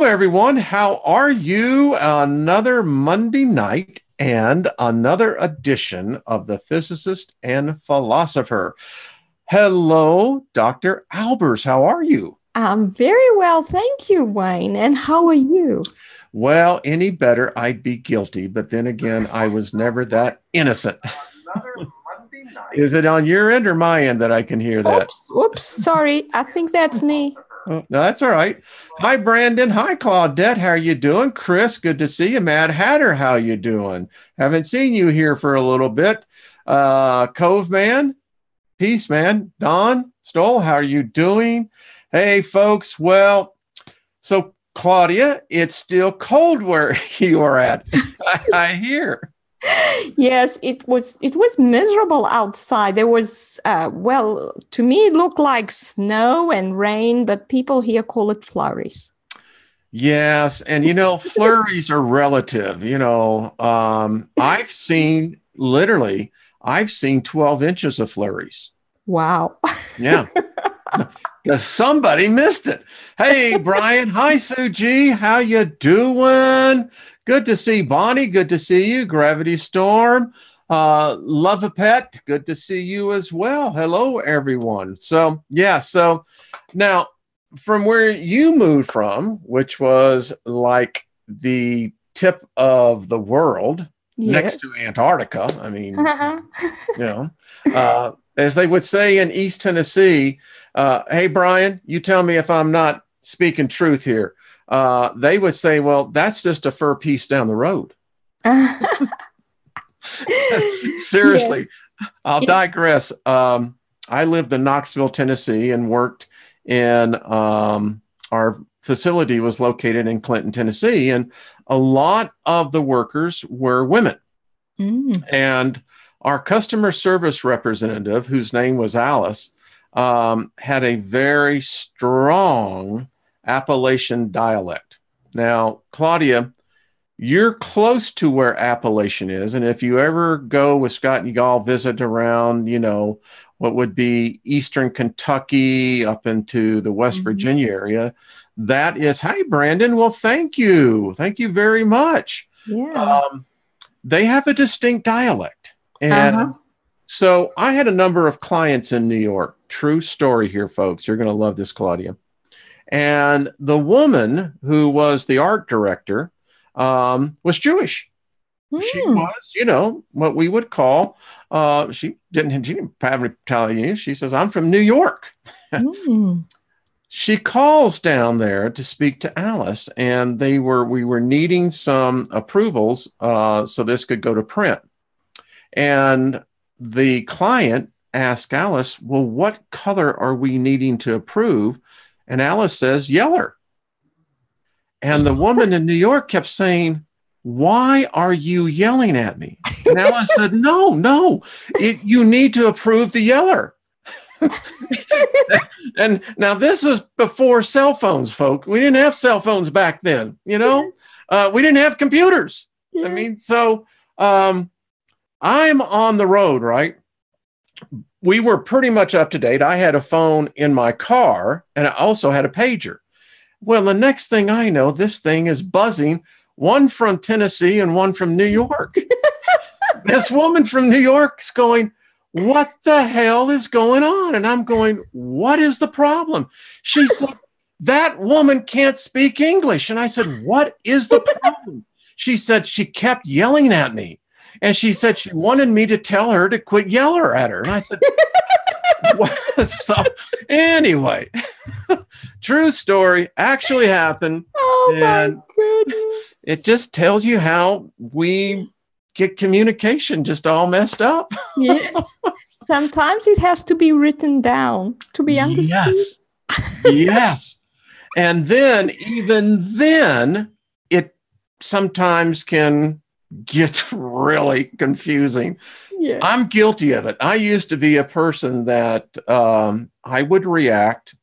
everyone. How are you? Another Monday night and another edition of the Physicist and Philosopher. Hello, Dr. Albers. How are you? I'm very well, thank you, Wayne. And how are you? Well, any better, I'd be guilty. But then again, I was never that innocent. Another Monday night. Is it on your end or my end that I can hear that? Oops, sorry. I think that's me. Oh, no, that's all right. Hi, Brandon. Hi, Claudette. How are you doing? Chris, good to see you. Mad Hatter, how you doing? Haven't seen you here for a little bit. Cove Man, Peace Man, Don, Stoll, how are you doing? Hey, folks. Well, so Claudia, it's still cold where you are at. I hear. Yes, it was miserable outside. There was to me it looked like snow and rain, but people here call it flurries. Yes, and flurries are relative. I've seen 12 inches of flurries. Wow. Yeah. Because somebody missed it. Hey, Brian. Hi, Sue G. How you doing? Good to see Bonnie. Good to see you. Gravity Storm. Love a Pet. Good to see you as well. Hello, everyone. So now from where you moved from, which was like the tip of the world, yes, next to Antarctica. I mean, as they would say in East Tennessee, hey, Brian, you tell me if I'm not speaking truth here. They would say, well, that's just a fur piece down the road. Seriously, yes. I'll digress. I lived in Knoxville, Tennessee, and worked in our facility was located in Clinton, Tennessee. And a lot of the workers were women. And our customer service representative, whose name was Alice, had a very strong Appalachian dialect. Now, Claudia, you're close to where Appalachian is. And if you ever go with Scott and you all visit around, what would be Eastern Kentucky up into the West Virginia area, that is, hi, Brandon. Well, thank you. Thank you very much. Yeah. They have a distinct dialect. And so I had a number of clients in New York. True story here, folks. You're going to love this, Claudia. And the woman who was the art director was Jewish. She was, what we would call, she didn't probably tell you. She says, I'm from New York. She calls down there to speak to Alice, and we were needing some approvals so this could go to print. And the client asked Alice, well, what color are we needing to approve? And Alice says, yeller. And the woman in New York kept saying, why are you yelling at me? And Alice said, no, you need to approve the yeller. And now this was before cell phones, folks. We didn't have cell phones back then, we didn't have computers. I mean, so I'm on the road, right? We were pretty much up to date. I had a phone in my car, and I also had a pager. Well, the next thing I know, this thing is buzzing, one from Tennessee and one from New York. This woman from New York's going, what the hell is going on? And I'm going, what is the problem? She said, that woman can't speak English. And I said, what is the problem? She said, she kept yelling at me. And she said she wanted me to tell her to quit yelling at her. And I said, what? So anyway, true story, actually happened. Oh, and my goodness. It just tells you how we get communication just all messed up. Yes. Sometimes it has to be written down to be understood. Yes. And then, even then, it sometimes can get really confusing. Yes. I'm guilty of it. I used to be a person that I would react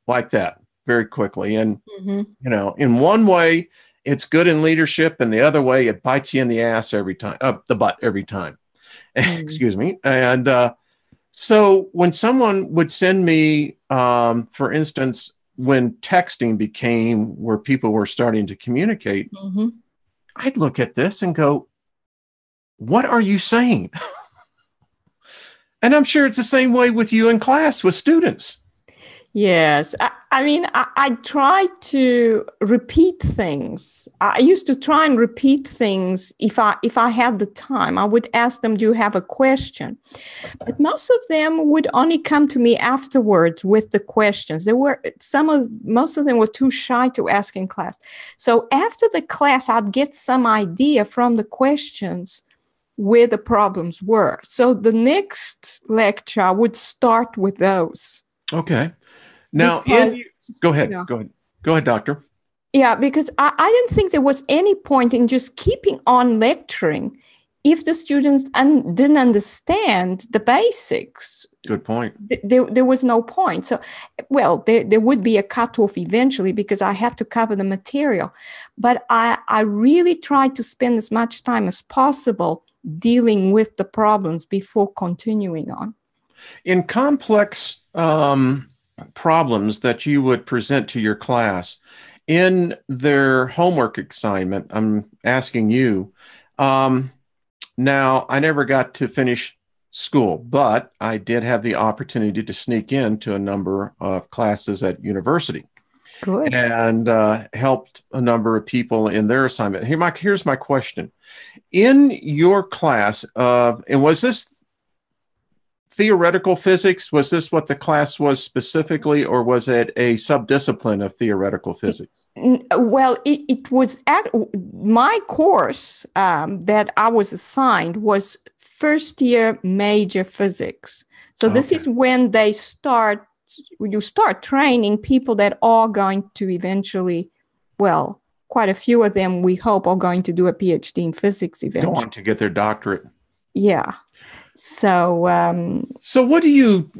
like that very quickly. And, in one way, it's good in leadership, and the other way, it bites you in the ass every time, the butt every time. Excuse me. And so when someone would send me, for instance, when texting became where people were starting to communicate, I'd look at this and go, what are you saying? And I'm sure it's the same way with you in class with students. Yes. I try to repeat things. I used to try and repeat things if I had the time. I would ask them, do you have a question? But most of them would only come to me afterwards with the questions. Most of them were too shy to ask in class. So after the class, I'd get some idea from the questions where the problems were. So the next lecture, I would start with those. Okay. Now, go ahead. Go ahead, doctor. Yeah, because I didn't think there was any point in just keeping on lecturing if the students didn't understand the basics. Good point. There was no point. So, well, there would be a cutoff eventually because I had to cover the material. But I really tried to spend as much time as possible dealing with the problems before continuing on. In complex problems that you would present to your class in their homework assignment, I'm asking you, now I never got to finish school, but I did have the opportunity to sneak into a number of classes at university. Good. And helped a number of people in their assignment. Here's my question. In your class, and was this theoretical physics? Was this what the class was specifically, or was it a subdiscipline of theoretical physics? Well, it was my course that I was assigned was first year major physics. So this is when you start training people that are going to eventually, well, quite a few of them, we hope, are going to do a PhD in physics eventually. Go on to get their doctorate. Yeah. So, what do you,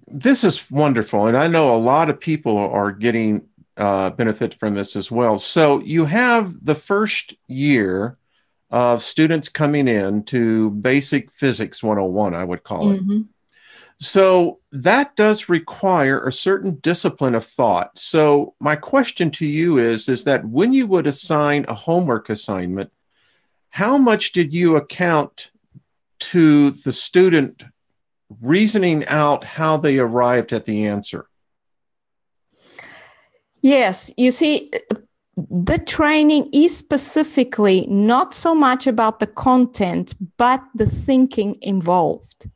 this is wonderful. And I know a lot of people are getting benefit from this as well. So you have the first year of students coming in to basic physics 101, I would call it. So that does require a certain discipline of thought. So my question to you is that when you would assign a homework assignment, how much did you account to the student reasoning out how they arrived at the answer? Yes, you see, the training is specifically not so much about the content, but the thinking involved.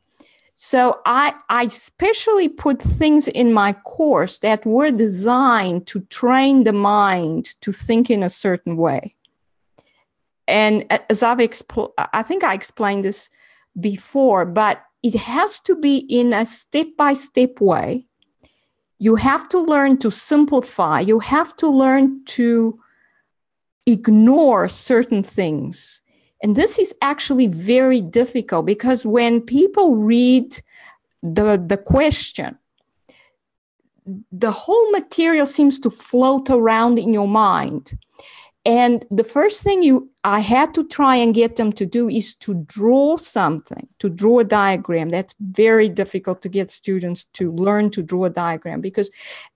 So I especially put things in my course that were designed to train the mind to think in a certain way. And as I think I explained this before, but it has to be in a step-by-step way. You have to learn to simplify. You have to learn to ignore certain things. And this is actually very difficult because when people read the question, the whole material seems to float around in your mind. And the first thing I had to try and get them to do is to draw something, to draw a diagram. That's very difficult to get students to learn to draw a diagram because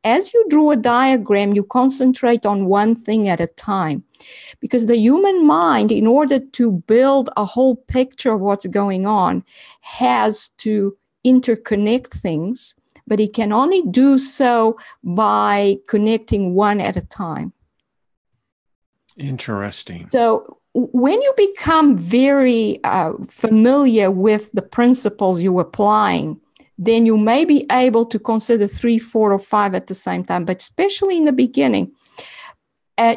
as you draw a diagram, you concentrate on one thing at a time. Because the human mind, in order to build a whole picture of what's going on, has to interconnect things, but it can only do so by connecting one at a time. Interesting. So when you become very familiar with the principles you're applying, then you may be able to consider 3, 4, or 5 at the same time. But especially in the beginning,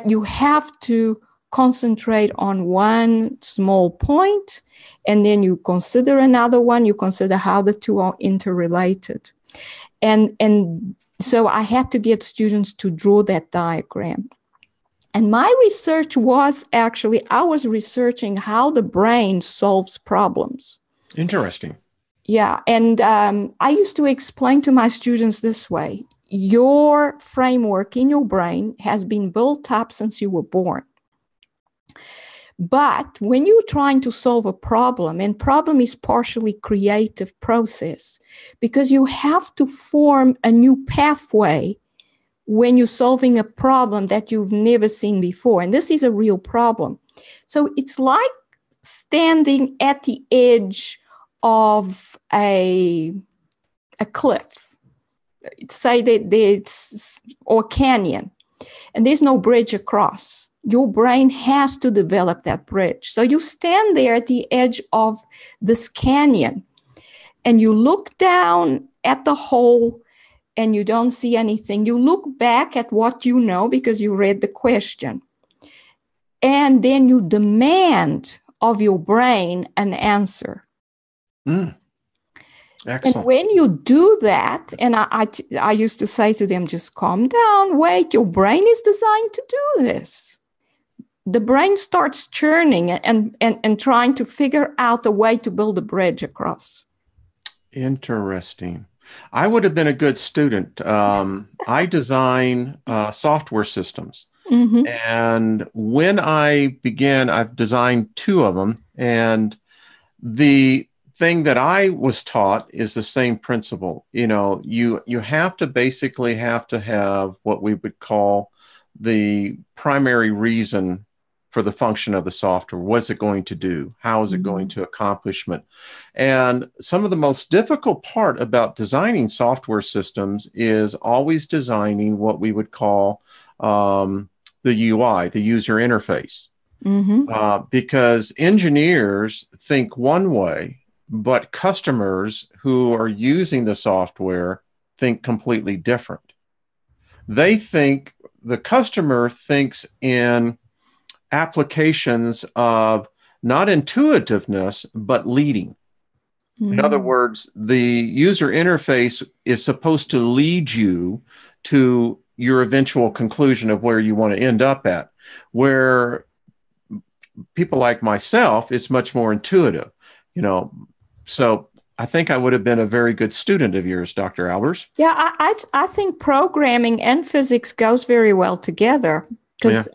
you have to concentrate on one small point, and then you consider another one. You consider how the two are interrelated. And so I had to get students to draw that diagram. And my research was actually, I was researching how the brain solves problems. Interesting. Yeah. And I used to explain to my students this way. Your framework in your brain has been built up since you were born. But when you're trying to solve a problem, and problem is partially creative process, because you have to form a new pathway when you're solving a problem that you've never seen before. And this is a real problem. So it's like standing at the edge of a cliff, say that there's, or canyon, and there's no bridge across. Your brain has to develop that bridge. So you stand there at the edge of this canyon and you look down at the hole and you don't see anything. You look back at what you know because you read the question. And then you demand of your brain an answer. Excellent. And when you do that, and I used to say to them, just calm down, wait, your brain is designed to do this. The brain starts churning and trying to figure out a way to build a bridge across. Interesting. I would have been a good student. I design software systems. Mm-hmm. And when I began, I've designed 2 of them. And the thing that I was taught is the same principle. You have to basically have what we would call the primary reason for the function of the software. What is it going to do? How is it going to accomplish it? And some of the most difficult part about designing software systems is always designing what we would call the UI, the user interface. Because engineers think one way, but customers who are using the software think completely different. The customer thinks in applications of not intuitiveness, but leading. In other words, the user interface is supposed to lead you to your eventual conclusion of where you want to end up at. Where people like myself, it's much more intuitive, So I think I would have been a very good student of yours, Dr. Albers. Yeah, I think programming and physics goes very well together because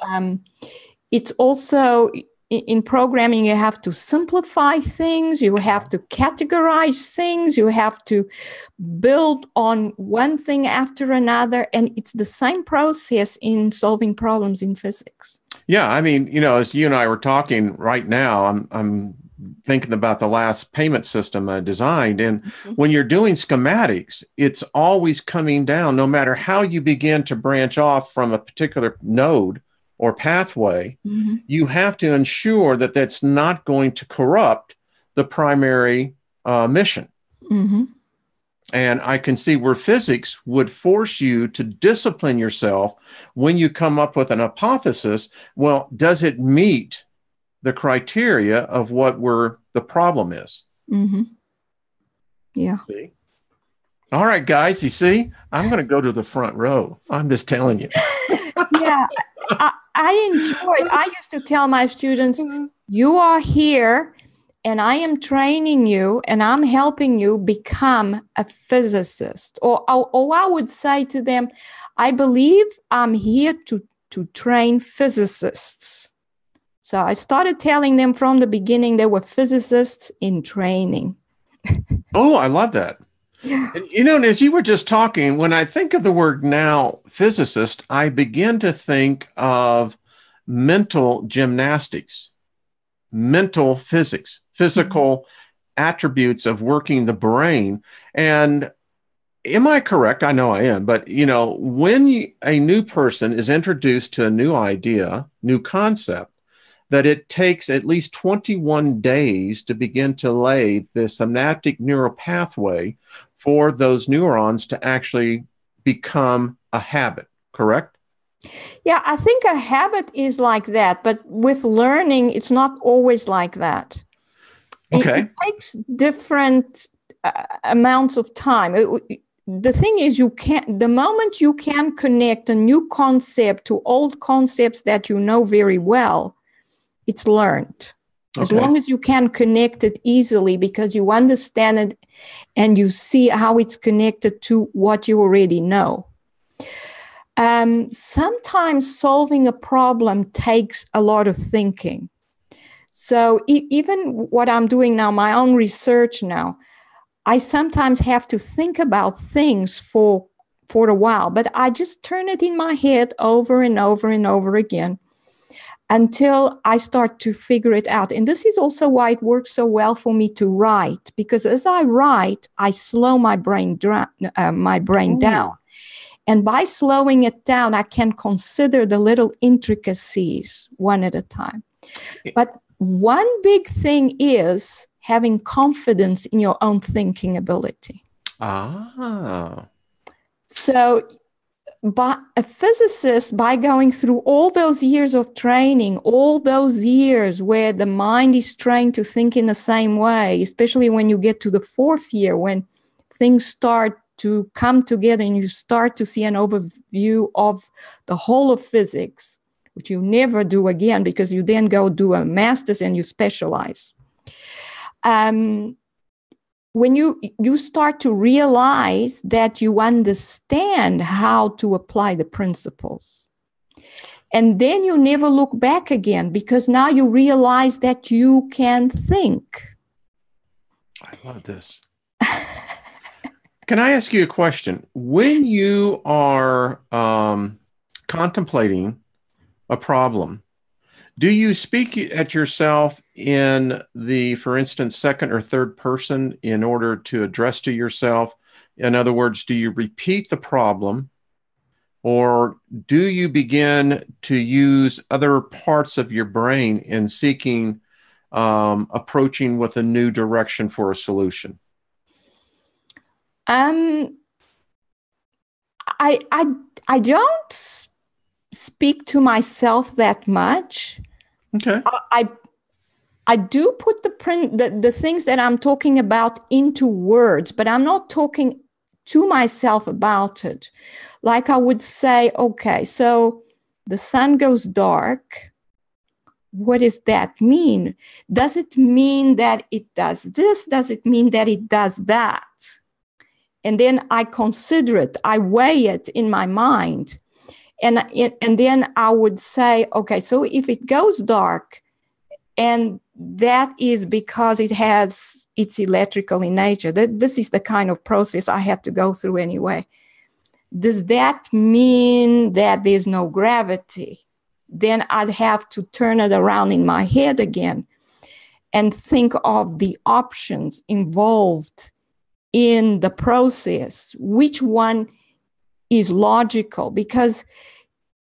it's also in programming, you have to simplify things, you have to categorize things, you have to build on one thing after another. And it's the same process in solving problems in physics. Yeah, I mean, as you and I were talking right now, I'm thinking about the last payment system I designed. And when you're doing schematics, it's always coming down, no matter how you begin to branch off from a particular node or pathway, you have to ensure that that's not going to corrupt the primary mission. And I can see where physics would force you to discipline yourself when you come up with an hypothesis. Well, does it meet the criteria of what the problem is? Yeah. See? All right, guys, you see, I'm going to go to the front row. I'm just telling you. Yeah. I used to tell my students, you are here and I am training you and I'm helping you become a physicist. Or I would say to them, I believe I'm here to train physicists. So I started telling them from the beginning they were physicists in training. Oh, I love that. Yeah. And, as you were just talking, when I think of the word now physicist, I begin to think of mental gymnastics, mental physics, physical attributes of working the brain. And am I correct? I know I am. But, when a new person is introduced to a new idea, new concept, that it takes at least 21 days to begin to lay the synaptic neural pathway for those neurons to actually become a habit, correct? Yeah, I think a habit is like that, but with learning, it's not always like that. Okay. It takes different amounts of time. The thing is, the moment you can connect a new concept to old concepts that you know very well, it's learned. As long as you can connect it easily because you understand it and you see how it's connected to what you already know. Sometimes solving a problem takes a lot of thinking. So even what I'm doing now, my own research now, I sometimes have to think about things for for a while, but I just turn it in my head over and over and over again until I start to figure it out. And this is also why it works so well for me to write, because as I write, I slow my brain down. And by slowing it down, I can consider the little intricacies one at a time. But one big thing is having confidence in your own thinking ability. So by a physicist, by going through all those years of training, all those years where the mind is trained to think in the same way, especially when you get to the fourth year, when things start to come together and you start to see an overview of the whole of physics, which you never do again because you then go do a master's and you specialize. When you start to realize that you understand how to apply the principles. And then you never look back again because now you realize that you can think. I love this. Can I ask you a question? When you are contemplating a problem, do you speak at yourself in the, for instance, second or third person in order to address to yourself? In other words, do you repeat the problem, or do you begin to use other parts of your brain in seeking, approaching with a new direction for a solution? I don't speak to myself that much. Okay. I do put the things that I'm talking about into words, but I'm not talking to myself about it. Like I would say, okay, so the sun goes dark. What does that mean? Does it mean that it does this? Does it mean that it does that? And then I consider it, I weigh it in my mind. And then I would say, okay, so if it goes dark, and that is because it's electrical in nature, this is the kind of process I had to go through anyway. Does that mean that there's no gravity? Then I'd have to turn it around in my head again and think of the options involved in the process. Which one is logical? Because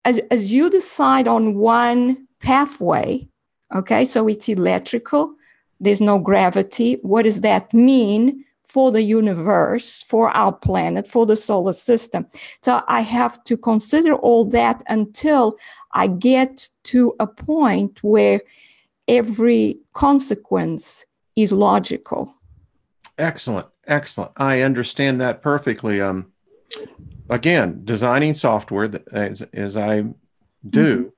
as you decide on one pathway, okay, so it's electrical, there's no gravity. What does that mean for the universe, for our planet, for the solar system? So I have to consider all that until I get to a point where every consequence is logical. Excellent. Excellent. I understand that perfectly. Again, designing software as I do,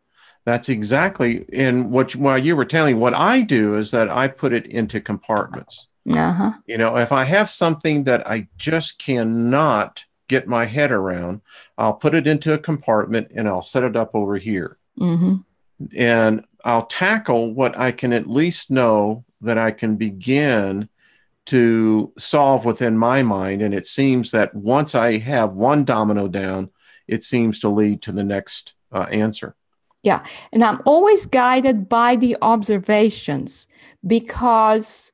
that's exactly in while you were telling, what I do is that I put it into compartments. Uh-huh. You know, if I have something that I just cannot get my head around, I'll put it into a compartment and I'll set it up over here. Mm-hmm. And I'll tackle what I can at least know that I can begin to solve within my mind. And it seems that once I have one domino down, it seems to lead to the next answer. Yeah. And I'm always guided by the observations, because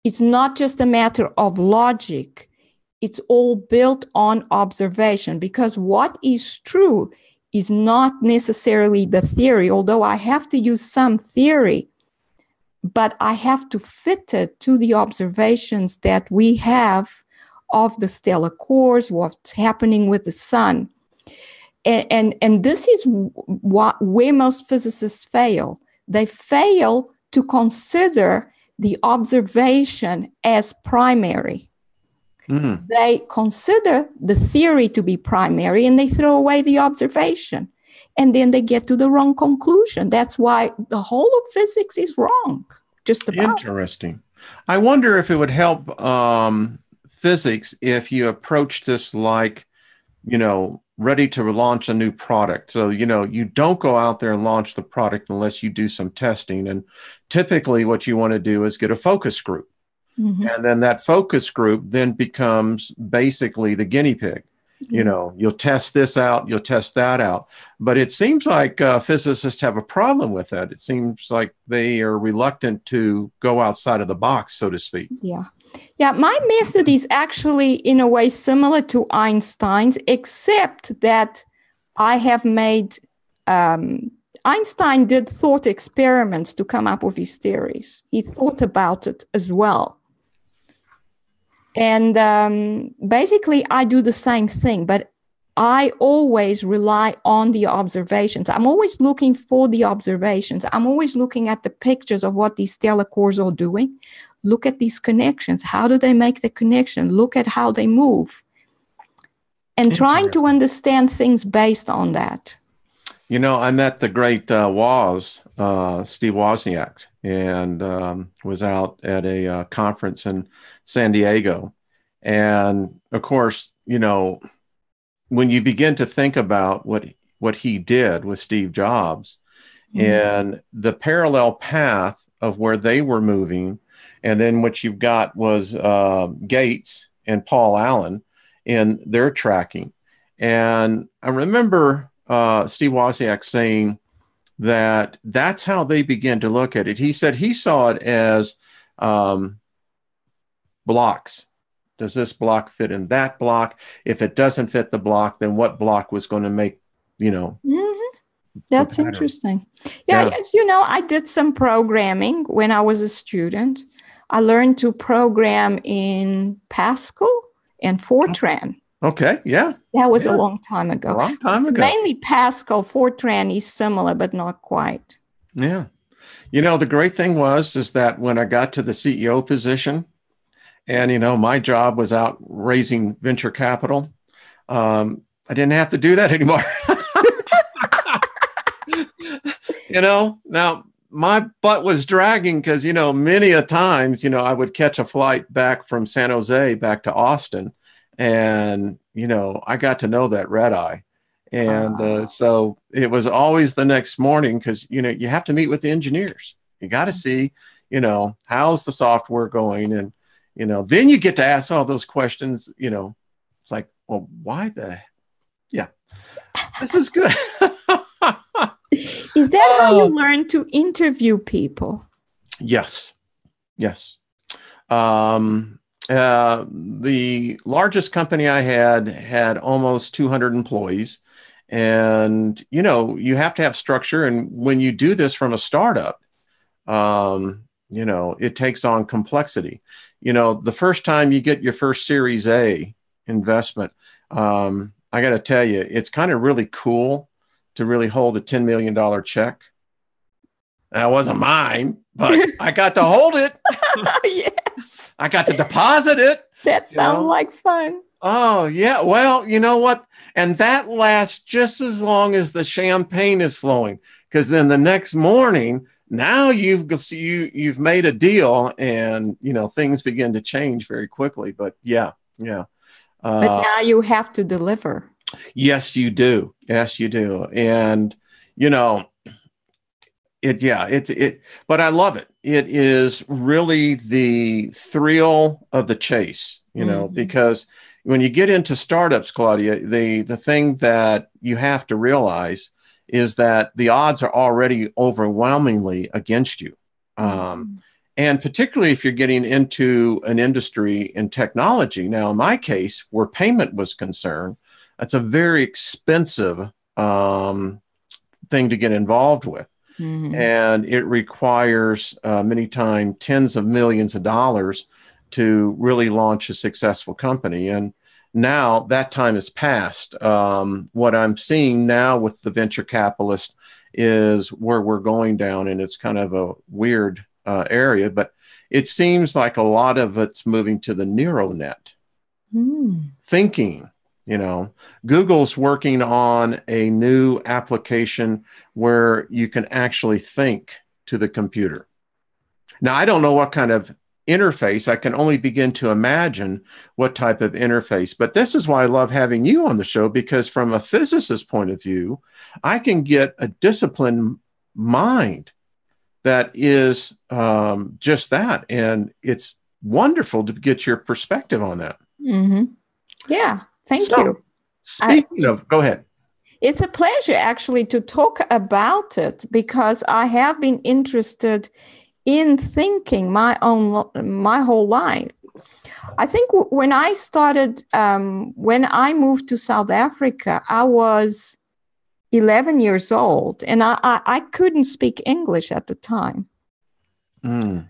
it's not just a matter of logic. It's all built on observation, because what is true is not necessarily the theory, although I have to use some theory, but I have to fit it to the observations that we have of the stellar cores, what's happening with the sun. And this is where most physicists fail. They fail to consider the observation as primary. Mm. They consider the theory to be primary and they throw away the observation. And then they get to the wrong conclusion. That's why the whole of physics is wrong. Just about. Interesting. I wonder if it would help physics if you approach this like, you know, ready to launch a new product. So, you know, you don't go out there and launch the product unless you do some testing. And typically what you want to do is get a focus group. Mm-hmm. And then that focus group then becomes basically the guinea pig. You know, you'll test this out, you'll test that out. But it seems like physicists have a problem with that. It seems like they are reluctant to go outside of the box, so to speak. Yeah. Yeah, my method is actually in a way similar to Einstein's, except that I have made Einstein did thought experiments to come up with his theories. He thought about it as well. And basically, I do the same thing, but I always rely on the observations. I'm always looking for the observations. I'm always looking at the pictures of what these stellar cores are doing. Look at these connections. How do they make the connection? Look at how they move. And trying to understand things based on that. You know, I met the great Steve Wozniak, and was out at a conference in San Diego. And of course, you know, when you begin to think about what he did with Steve Jobs and the parallel path of where they were moving, and then what you've got was Gates and Paul Allen in their tracking. And I remember Steve Wozniak saying that that's how they began to look at it. He said he saw it as blocks. Does this block fit in that block? If it doesn't fit the block, then what block was going to make, you know? That's interesting. Yeah, you know, I did some programming when I was a student. I learned to program in Pascal and Fortran. Okay, yeah. That was a long time ago. A long time ago. Mainly Pascal. Fortran is similar, but not quite. Yeah. You know, the great thing is that when I got to the CEO position, and, you know, my job was out raising venture capital, I didn't have to do that anymore. You know, now my butt was dragging because, you know, many a times, you know, I would catch a flight back from San Jose back to Austin. And, you know, I got to know that red eye. And so it was always the next morning because, you know, you have to meet with the engineers. You got to see, you know, how's the software going? And, you know, then you get to ask all those questions, you know, it's like, well, this is good. Is that how you learn to interview people? Yes. The largest company I had almost 200 employees. And, you know, you have to have structure. And when you do this from a startup, you know, it takes on complexity. You know, the first time you get your first Series A investment, I got to tell you, it's kind of really cool to really hold a $10 million check. That wasn't mine, but I got to hold it. Yes. I got to deposit it. That sounds like fun. Oh, yeah. Well, you know what? And that lasts just as long as the champagne is flowing, because then the next morning, now you've made a deal, and, you know, things begin to change very quickly. But yeah. But now you have to deliver. Yes, you do. And, you know, but I love it. It is really the thrill of the chase, you know, because when you get into startups, Claudia, the thing that you have to realize is that the odds are already overwhelmingly against you. And particularly if you're getting into an industry in technology. Now, in my case, where payment was concerned, that's a very expensive thing to get involved with. And it requires many times tens of millions of dollars to really launch a successful company. And now that time has passed. What I'm seeing now with the venture capitalist is where we're going down, and it's kind of a weird area, but it seems like a lot of it's moving to the neural net thinking. You know, Google's working on a new application where you can actually think to the computer. Now, I don't know what kind of interface. I can only begin to imagine what type of interface. But this is why I love having you on the show, because from a physicist's point of view, I can get a disciplined mind that is just that. And it's wonderful to get your perspective on that. Yeah. Thank you. Speaking of, go ahead. It's a pleasure actually to talk about it because I have been interested in thinking my whole life. I think when I started, when I moved to South Africa, I was 11 years old and I couldn't speak English at the time. Mm.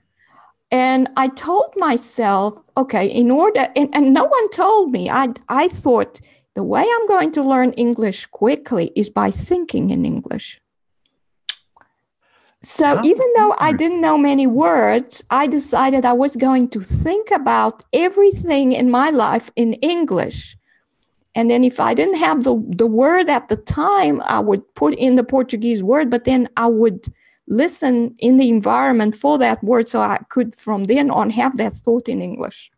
And I told myself, okay, in order, and no one told me, I thought the way I'm going to learn English quickly is by thinking in English. So even though I didn't know many words, I decided I was going to think about everything in my life in English. And then if I didn't have the word at the time, I would put in the Portuguese word, but then I would listen in the environment for that word so I could from then on have that thought in English.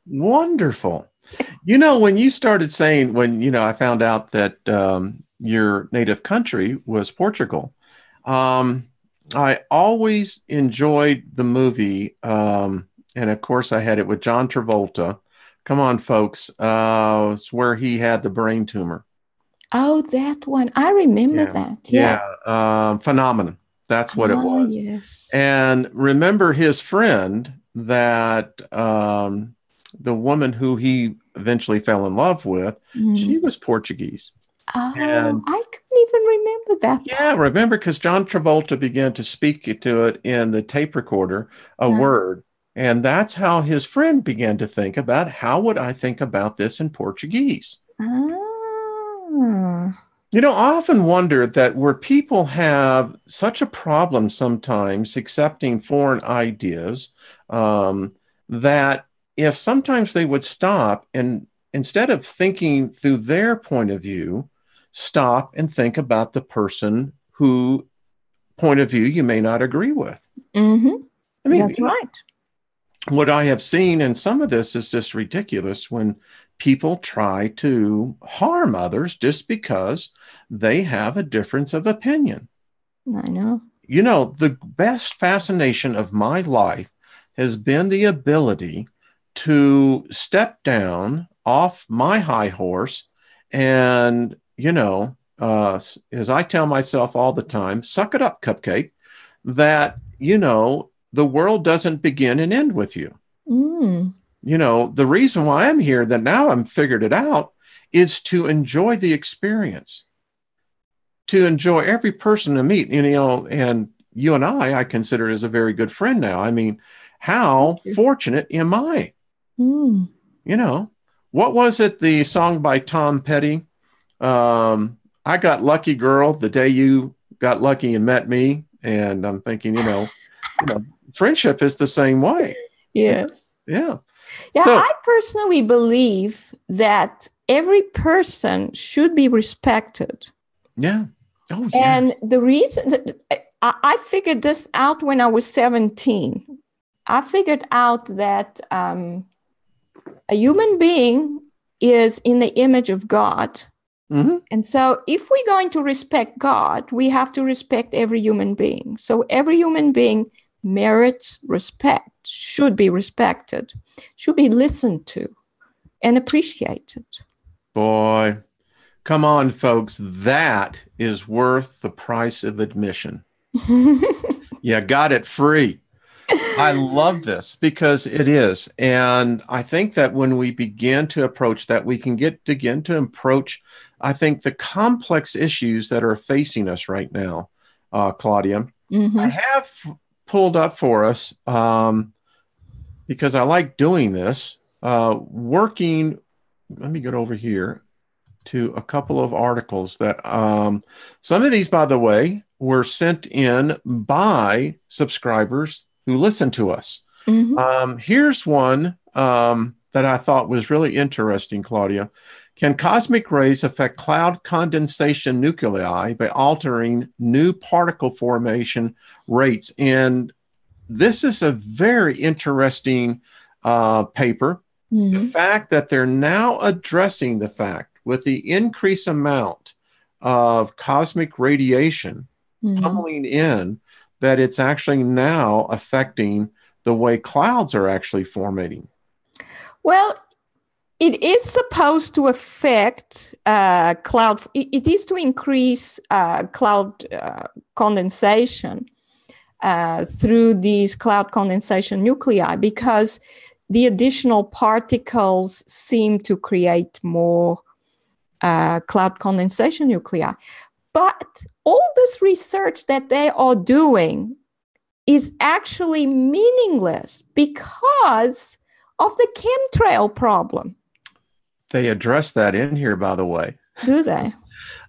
Wonderful. When you started saying, I found out that your native country was Portugal, I always enjoyed the movie. And of course, I had it with John Travolta. Come on, folks. It's where he had the brain tumor. Oh, that one. I remember that. Yeah. Phenomenon. That's what it was. Yes. And remember his friend that the woman who he eventually fell in love with, she was Portuguese. Oh, I couldn't even remember that. Yeah, remember, because John Travolta began to speak to it in the tape recorder, a word. And that's how his friend began to think about, how would I think about this in Portuguese? I often wonder that where people have such a problem sometimes accepting foreign ideas, that if sometimes they would stop and instead of thinking through their point of view, stop and think about the person who point of view you may not agree with. Mm-hmm. I mean, that's right. What I have seen in some of this is just ridiculous when people try to harm others just because they have a difference of opinion. I know. The best fascination of my life has been the ability to step down off my high horse and, as I tell myself all the time, suck it up, cupcake, that, the world doesn't begin and end with you. The reason why I'm here, that now I'm figured it out, is to enjoy the experience, to enjoy every person to meet, and you and I consider as a very good friend now. I mean, how fortunate am I? What was it, the song by Tom Petty? I got lucky, girl, the day you got lucky and met me. And I'm thinking, friendship is the same way. Yeah. Yeah. Yeah. So, I personally believe that every person should be respected. Yeah. Oh, yeah. And the reason that I figured this out when I was 17, I figured out that a human being is in the image of God. Mm-hmm. And so if we're going to respect God, we have to respect every human being. So every human being merits respect, should be respected, should be listened to and appreciated. Boy, come on, folks. That is worth the price of admission. You got it free. I love this because it is. And I think that when we begin to approach that, we can begin to approach, I think, the complex issues that are facing us right now, Claudia. Mm-hmm. I have pulled up for us, because I like doing this, working, let me get over here to a couple of articles that, some of these, by the way, were sent in by subscribers who listen to us. Mm-hmm. Here's one that I thought was really interesting, Claudia. Can cosmic rays affect cloud condensation nuclei by altering new particle formation rates? And this is a very interesting paper. Mm-hmm. The fact that they're now addressing the fact with the increased amount of cosmic radiation pummeling in, that it's actually now affecting the way clouds are actually formating. Well, It is supposed to affect cloud. It is to increase cloud condensation through these cloud condensation nuclei, because the additional particles seem to create more cloud condensation nuclei. But all this research that they are doing is actually meaningless because of the chemtrail problem. They address that in here, by the way. Do they?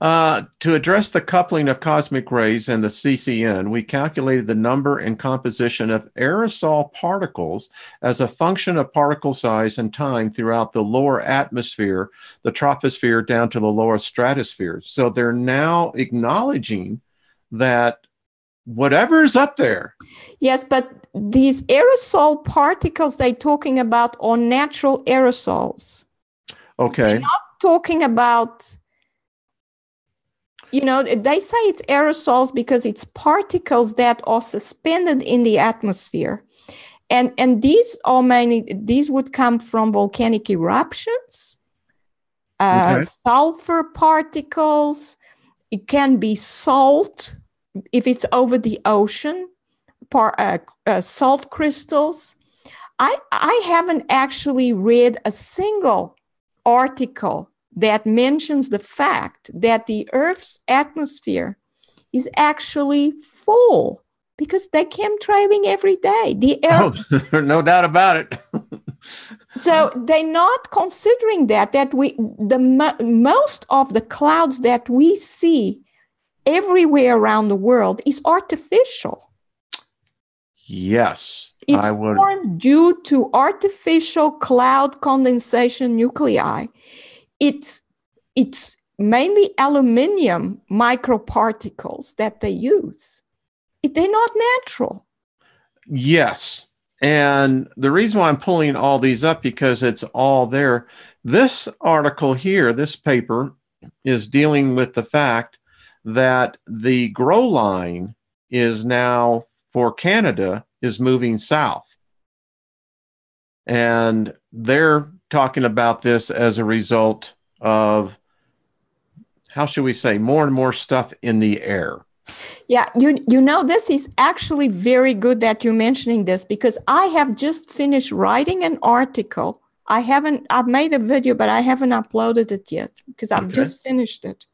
To address the coupling of cosmic rays and the CCN, we calculated the number and composition of aerosol particles as a function of particle size and time throughout the lower atmosphere, the troposphere, down to the lower stratosphere. So they're now acknowledging that whatever is up there. Yes, but these aerosol particles they're talking about are natural aerosols. Okay. They're not talking about, they say it's aerosols because it's particles that are suspended in the atmosphere. And these would come from volcanic eruptions, sulfur particles. It can be salt if it's over the ocean, salt crystals. I haven't actually read a single article that mentions the fact that the Earth's atmosphere is actually full, because they chemtrailing every day. No doubt about it. So they're not considering that most of the clouds that we see everywhere around the world is artificial. Yes, it's formed due to artificial cloud condensation nuclei. It's mainly aluminum microparticles that they use. They're not natural. Yes. And the reason why I'm pulling all these up, because it's all there. This article here, this paper, is dealing with the fact that the grow line is now, for Canada, is moving south. And they're talking about this as a result of, how should we say, more and more stuff in the air. Yeah, this is actually very good that you're mentioning this, because I have just finished writing an article. I've made a video, but I haven't uploaded it yet because I've just finished it,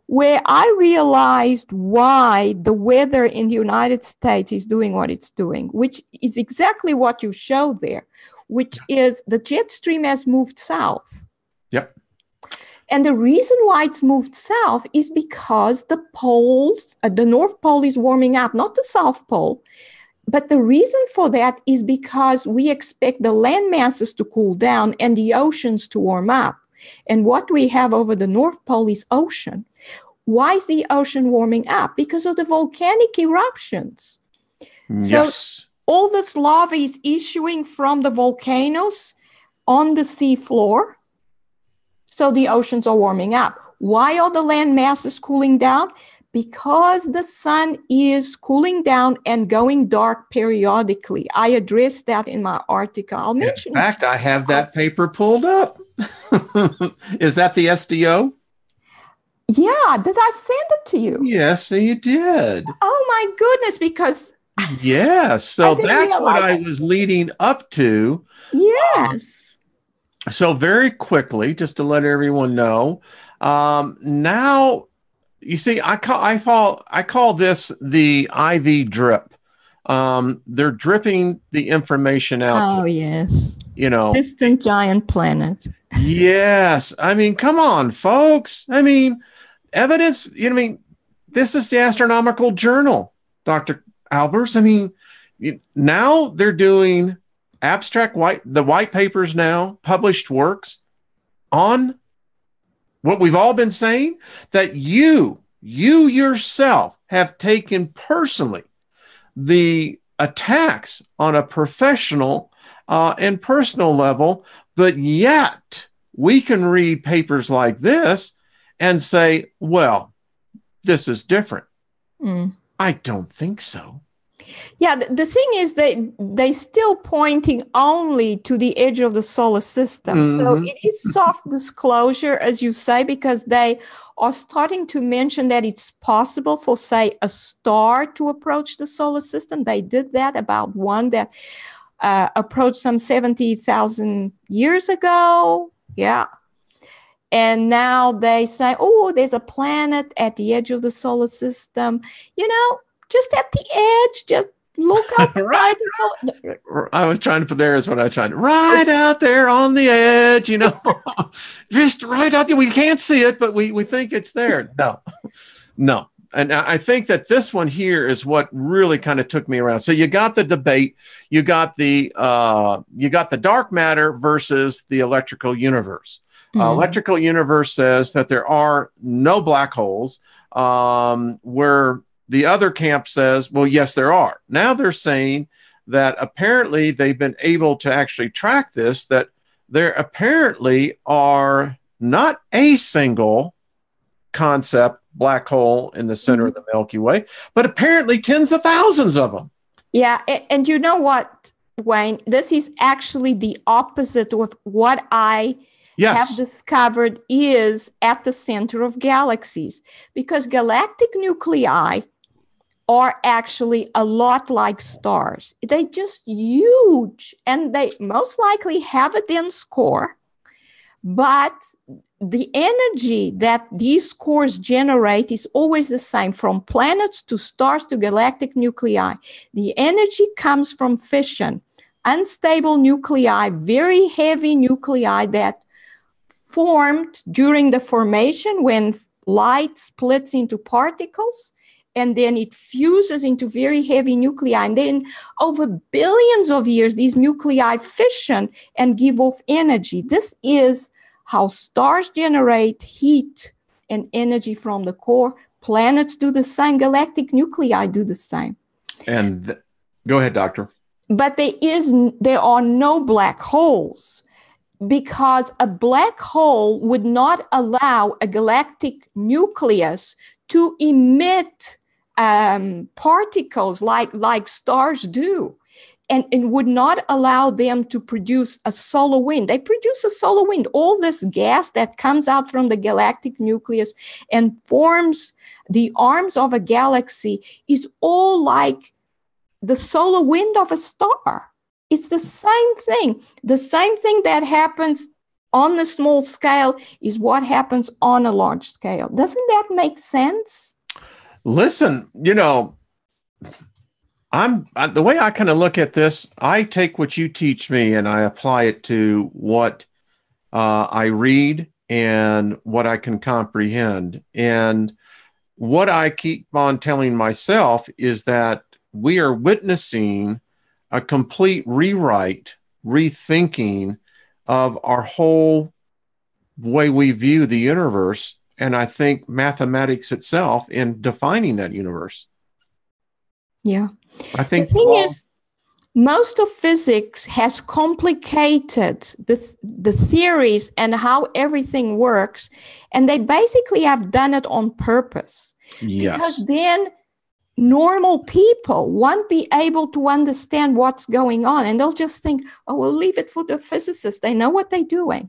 where I realized why the weather in the United States is doing what it's doing, which is exactly what you showed there, which is the jet stream has moved south. Yep. And the reason why it's moved south is because the poles, the North Pole is warming up, not the South Pole. But the reason for that is because we expect the land masses to cool down and the oceans to warm up. And what we have over the North Pole is ocean. Why is the ocean warming up? Because of the volcanic eruptions. Yes. So all this lava is issuing from the volcanoes on the seafloor. So the oceans are warming up. Why are the land masses cooling down? Because the sun is cooling down and going dark periodically. I addressed that in my article. I'll mention it. In fact, I have that paper pulled up. Is that the SDO? Yeah. Did I send it to you? Yes, you did. Oh, my goodness, because... Yes. So that's what I was leading up to. Yes. So very quickly, just to let everyone know, now, you see, I call this the IV drip. They're dripping the information out. Oh, yes. Distant giant planet. Yes. I mean, come on, folks. I mean, evidence, this is the Astronomical Journal, Dr. Albers. I mean, now they're doing the white papers now, published works on what we've all been saying, that you yourself have taken personally the attacks on a professional and personal level, but yet we can read papers like this and say, well, this is different. I don't think so. Yeah, the thing is they still pointing only to the edge of the solar system. So it is soft disclosure, as you say, because they are starting to mention that it's possible for, say, a star to approach the solar system. They did that about one that approached some 70,000 years ago. Yeah. And now they say, oh, there's a planet at the edge of the solar system. Just at the edge, just look outside. Right. I was trying to put there is what I was trying to, right out there on the edge, just right out there. We can't see it, but we think it's there. No. And I think that this one here is what really kind of took me around. So you got the debate, you got the dark matter versus the electrical universe. Electrical universe says that there are no black holes, where the other camp says, well, yes, there are. Now they're saying that apparently they've been able to actually track this, that there apparently are not a single concept black hole in the center of the Milky Way, but apparently tens of thousands of them. Yeah. And you know what, Wayne? This is actually the opposite of what I have discovered is at the center of galaxies, because galactic nuclei are actually a lot like stars. They're just huge, and they most likely have a dense core, but the energy that these cores generate is always the same, from planets to stars to galactic nuclei. The energy comes from fission, unstable nuclei, very heavy nuclei that formed during the formation when light splits into particles, and then it fuses into very heavy nuclei. And then over billions of years, these nuclei fission and give off energy. This is how stars generate heat and energy from the core. Planets do the same. Galactic nuclei do the same. And go ahead, doctor. But there are no black holes, because a black hole would not allow a galactic nucleus to emit particles like stars do, and would not allow them to produce a solar wind. They produce a solar wind. All this gas that comes out from the galactic nucleus and forms the arms of a galaxy is all like the solar wind of a star. It's the same thing. The same thing that happens on a small scale is what happens on a large scale. Doesn't that make sense? Listen, the way I kind of look at this, I take what you teach me and I apply it to what I read and what I can comprehend. And what I keep on telling myself is that we are witnessing a complete rewrite, rethinking of our whole way we view the universe. And I think mathematics itself in defining that universe. Yeah. I think the thing is, most of physics has complicated the theories and how everything works. And they basically have done it on purpose. Yes. Because then normal people won't be able to understand what's going on, and they'll just think, oh, we'll leave it for the physicists. They know what they're doing.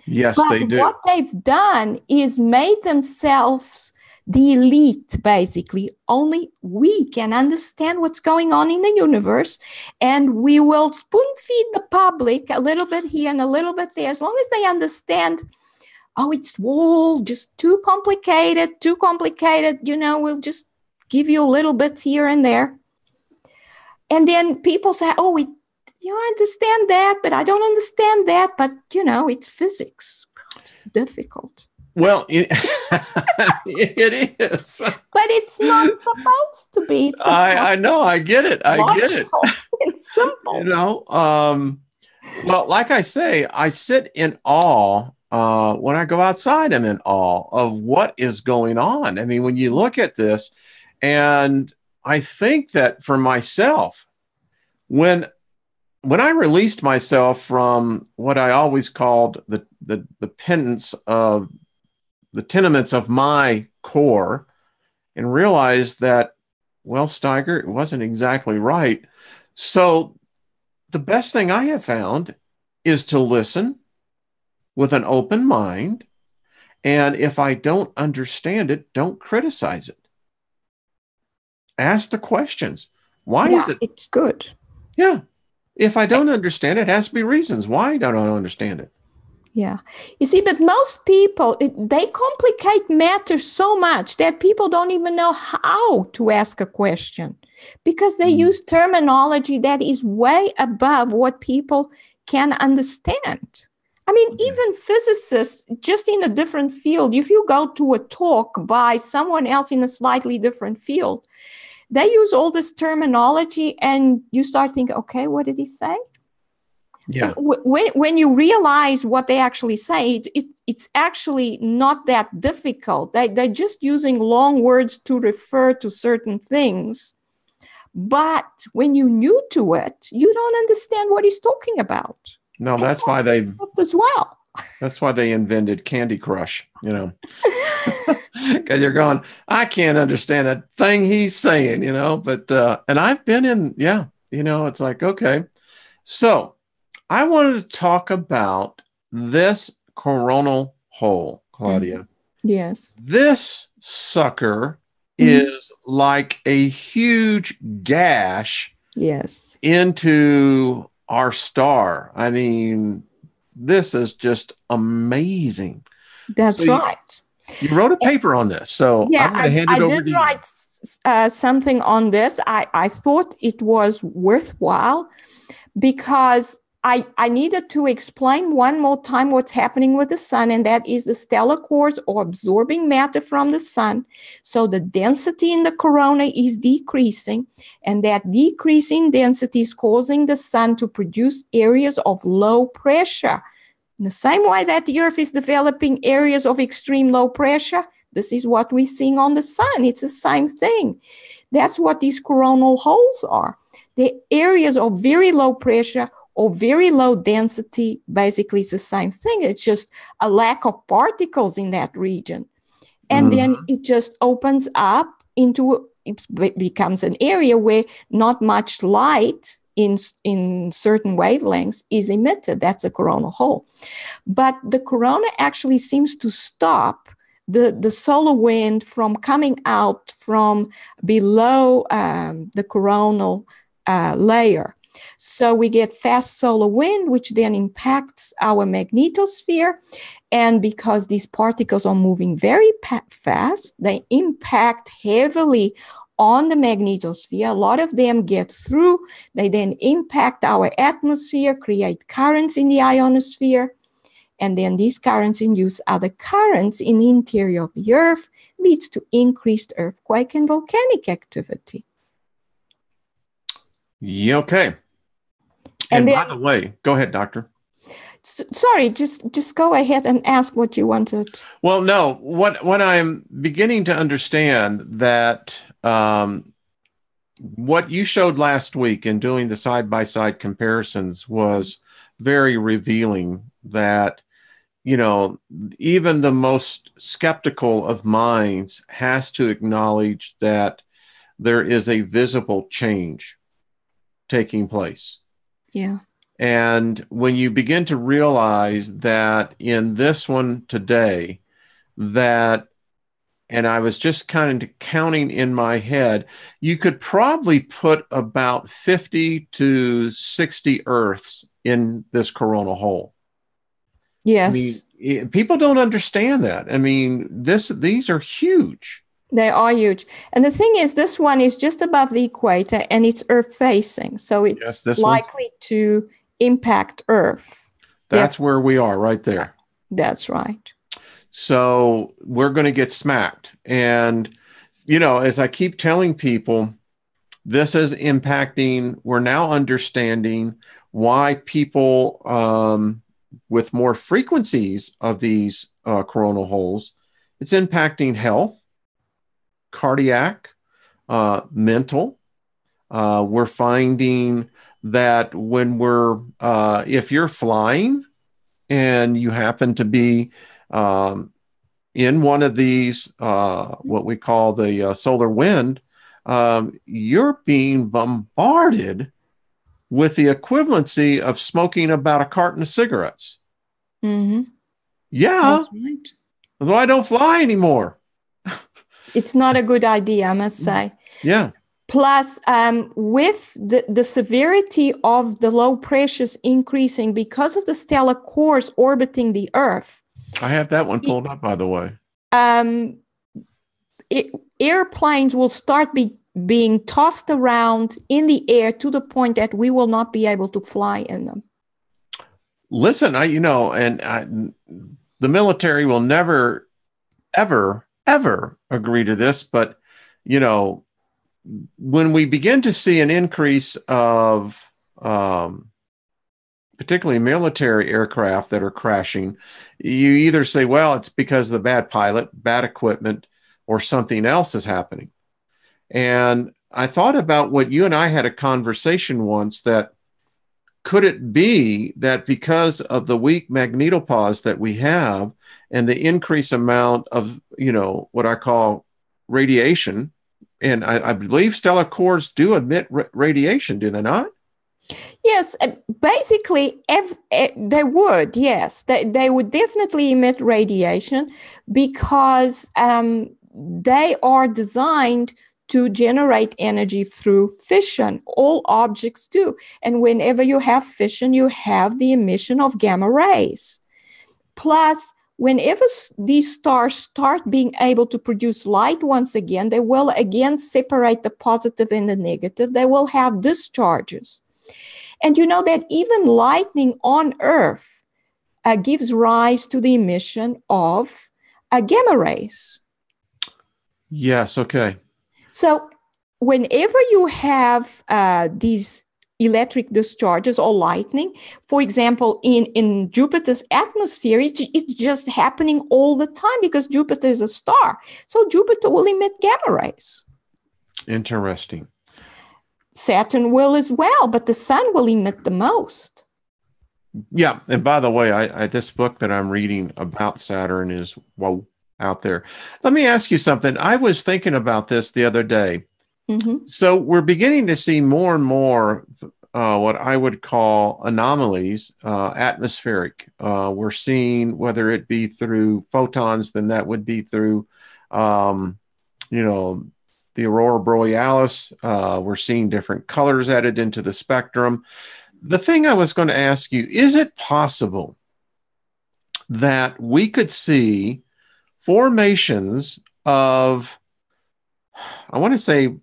Yes, but they do. What they've done is made themselves the elite, basically. Only we can understand what's going on in the universe, and we will spoon feed the public a little bit here and a little bit there, as long as they understand, oh, it's all just too complicated, we'll just give you a little bit here and there. And then people say, oh, you understand that, but I don't understand that. But, it's physics. It's difficult. Well, it is. But it's not supposed to be. I know. I get it. It's simple. Well, like I say, I sit in awe. When I go outside, I'm in awe of what is going on. I mean, when you look at this, and I think that for myself, when I released myself from what I always called the tenements of my core, and realized that well, Steiger, it wasn't exactly right. So the best thing I have found is to listen with an open mind. And if I don't understand it, don't criticize it. Ask the questions. Why is it? It's good. Yeah. If I don't understand it, it has to be reasons. Why don't I understand it? Yeah. You see, but most people, they complicate matters so much that people don't even know how to ask a question because they use terminology that is way above what people can understand. I mean, even physicists, just in a different field, if you go to a talk by someone else in a slightly different field, they use all this terminology and you start thinking, okay, what did he say? Yeah. When you realize what they actually say, it's actually not that difficult. They're just using long words to refer to certain things. But when you're new to it, you don't understand what he's talking about. No, that's why they just as well. That's why they invented Candy Crush, you know, because you're going, I can't understand a thing he's saying, you know, but, and I've been in, yeah, you know, it's like, okay. So I wanted to talk about this coronal hole, Claudia. Mm-hmm. Yes. This sucker is like a huge gash into our star. I mean, this is just amazing. That's right. You wrote a paper on this, so yeah, I'm going to hand it over to you. I did write something on this. I thought it was worthwhile because I needed to explain one more time what's happening with the sun, and that is the stellar cores are absorbing matter from the sun. So the density in the corona is decreasing, and that decrease in density is causing the sun to produce areas of low pressure. In the same way that the Earth is developing areas of extreme low pressure, this is what we're seeing on the sun. It's the same thing. That's what these coronal holes are. The areas of very low pressure or very low density, basically it's the same thing. It's just a lack of particles in that region. And then it just opens up into, it becomes an area where not much light in certain wavelengths is emitted. That's a coronal hole. But the corona actually seems to stop the solar wind from coming out from below the coronal layer. So we get fast solar wind, which then impacts our magnetosphere. And because these particles are moving very fast, they impact heavily on the magnetosphere. A lot of them get through. They then impact our atmosphere, create currents in the ionosphere. And then these currents induce other currents in the interior of the Earth, leads to increased earthquake and volcanic activity. Yeah, okay. And by the way, go ahead, doctor. Sorry, just go ahead and ask what you wanted. Well, no, what I'm beginning to understand that what you showed last week in doing the side-by-side comparisons was very revealing that, you know, even the most skeptical of minds has to acknowledge that there is a visible change taking place. Yeah. And when you begin to realize that in this one today, that, and I was just kind of counting in my head, you could probably put about 50 to 60 Earths in this coronal hole. Yes. I mean, people don't understand that. I mean, these are huge. They are huge. And the thing is, this one is just above the equator and it's Earth facing. So it's likely to impact Earth. That's where we are right there. That's right. So we're going to get smacked. And, you know, as I keep telling people, this is impacting, we're now understanding why people with more frequencies of these coronal holes, it's impacting health, cardiac, mental. We're finding that when if you're flying and you happen to be in one of these, what we call the solar wind, you're being bombarded with the equivalency of smoking about a carton of cigarettes. Mm-hmm. Yeah. That's right. Although I don't fly anymore. It's not a good idea, I must say. Yeah. Plus, with the severity of the low pressures increasing because of the stellar cores orbiting the Earth. I have that one pulled up, by the way. Airplanes will start being tossed around in the air to the point that we will not be able to fly in them. Listen, the military will never, ever, ever agree to this, but, when we begin to see an increase of particularly military aircraft that are crashing, you either say, well, it's because of the bad pilot, bad equipment, or something else is happening. And I thought about what you and I had a conversation once, that could it be that because of the weak magnetopause that we have and the increased amount of, what I call radiation, and I believe stellar cores do emit radiation, do they not? Yes, basically, they would. Yes, they would definitely emit radiation because they are designed to generate energy through fission. All objects do. And whenever you have fission, you have the emission of gamma rays. Plus, whenever these stars start being able to produce light once again, they will again separate the positive and the negative. They will have discharges. And you know that even lightning on Earth gives rise to the emission of gamma rays. Yes, okay. So whenever you have these electric discharges or lightning, for example, in Jupiter's atmosphere, it's just happening all the time because Jupiter is a star. So Jupiter will emit gamma rays. Interesting. Saturn will as well, but the sun will emit the most. Yeah. And by the way, this book that I'm reading about Saturn is out there. Let me ask you something. I was thinking about this the other day. Mm-hmm. So we're beginning to see more and more what I would call anomalies, atmospheric. We're seeing, whether it be through photons, then that would be through, the aurora borealis. We're seeing different colors added into the spectrum. The thing I was going to ask you, is it possible that we could see formations of, I want to say,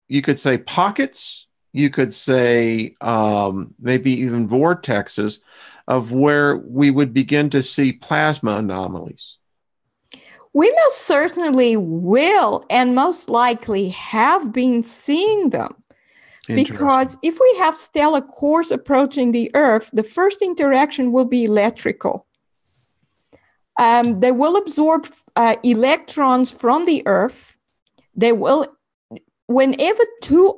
you could say pockets, you could say maybe even vortexes of where we would begin to see plasma anomalies? We most certainly will, and most likely have been seeing them. Because if we have stellar cores approaching the Earth, the first interaction will be electrical. They will absorb electrons from the Earth. They will, whenever two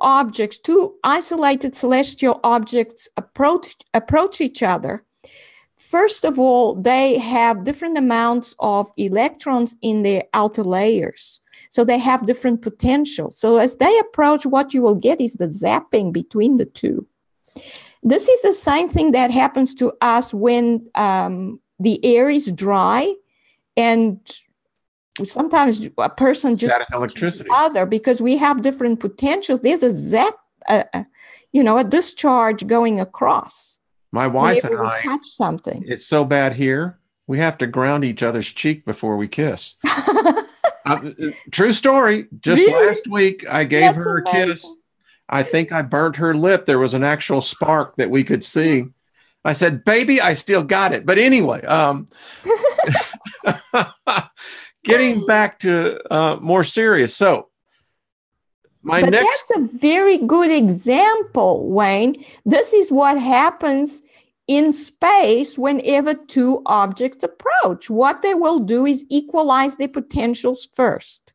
isolated celestial objects approach each other, first of all, they have different amounts of electrons in their outer layers. So they have different potentials. So as they approach, what you will get is the zapping between the two. This is the same thing that happens to us when the air is dry, and sometimes a person just electricity. Other because we have different potentials. There's a zap, a discharge going across. My wife and I touch something. It's so bad here, we have to ground each other's cheek before we kiss. True story. Just really? Last week, I gave her a kiss. I think I burnt her lip. There was an actual spark that we could see. I said, baby, I still got it. But anyway, getting back to more serious. So that's a very good example, Wayne. This is what happens in space whenever two objects approach. What they will do is equalize their potentials first.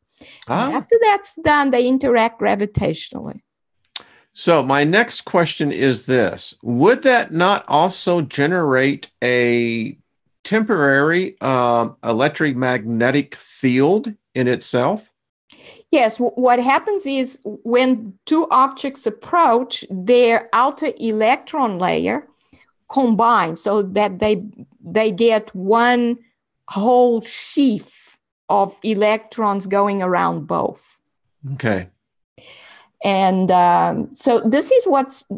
After that's done, they interact gravitationally. So my next question is this. Would that not also generate a temporary electromagnetic field in itself? Yes, what happens is when two objects approach, their outer electron layer combines so that they get one whole sheaf of electrons going around both. Okay. And so this is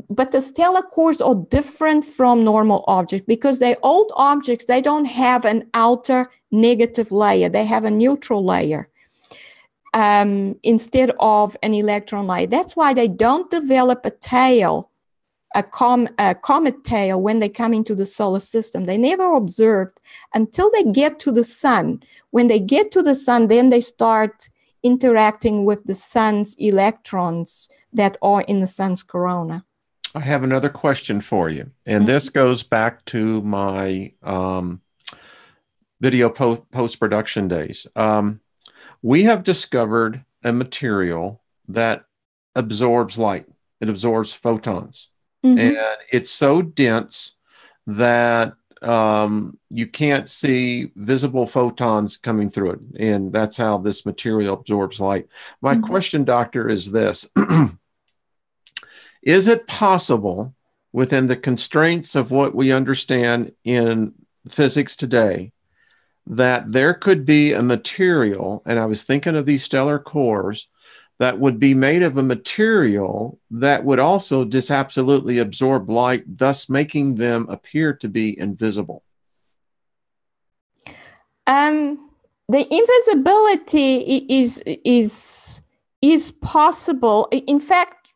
but the stellar cores are different from normal objects because they old objects, they don't have an outer negative layer. They have a neutral layer instead of an electron layer. That's why they don't develop a tail, a comet tail when they come into the solar system. They never observed until they get to the sun. When they get to the sun, then they start interacting with the sun's electrons that are in the sun's corona. I have another question for you. And this goes back to my video post-production days. We have discovered a material that absorbs light. It absorbs photons. And it's so dense that you can't see visible photons coming through it. And that's how this material absorbs light. My question, doctor, is this. Is it possible within the constraints of what we understand in physics today that there could be a material, and I was thinking of these stellar cores, that would be made of a material that would also just absolutely absorb light, thus making them appear to be invisible? The invisibility is possible. In fact,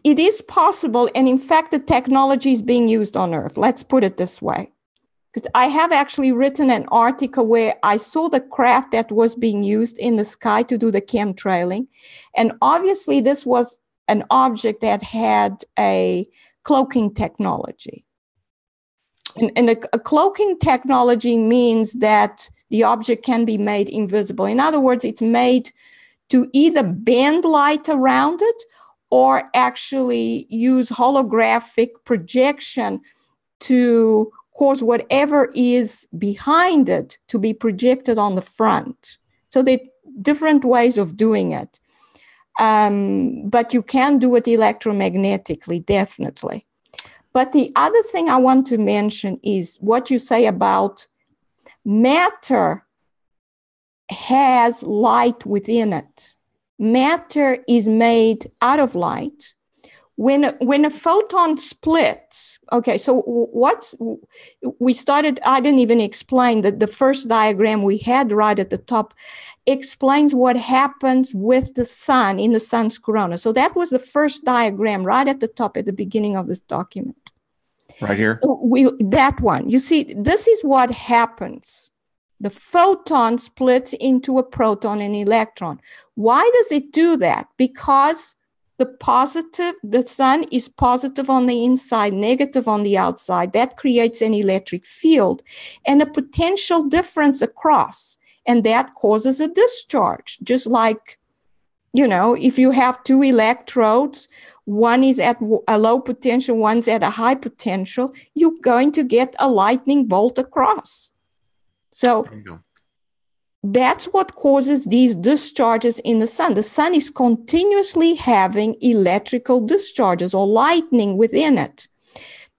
it is possible, and in fact, the technology is being used on Earth. Let's put it this way. Because I have actually written an article where I saw the craft that was being used in the sky to do the chemtrailing. And obviously, this was an object that had a cloaking technology. And a cloaking technology means that the object can be made invisible. In other words, it's made to either bend light around it or actually use holographic projection to cause whatever is behind it to be projected on the front. So there are different ways of doing it. But you can do it electromagnetically, definitely. But the other thing I want to mention is what you say about matter has light within it. Matter is made out of light. When a photon splits, okay, so I didn't even explain that the first diagram we had right at the top explains what happens with the sun in the sun's corona. So that was the first diagram right at the top at the beginning of this document. Right here? That one. You see, this is what happens. The photon splits into a proton and electron. Why does it do that? Because the sun is positive on the inside, negative on the outside. That creates an electric field and a potential difference across. And that causes a discharge. Just like, if you have two electrodes, one is at a low potential, one's at a high potential, you're going to get a lightning bolt across. So that's what causes these discharges in the sun. The sun is continuously having electrical discharges or lightning within it.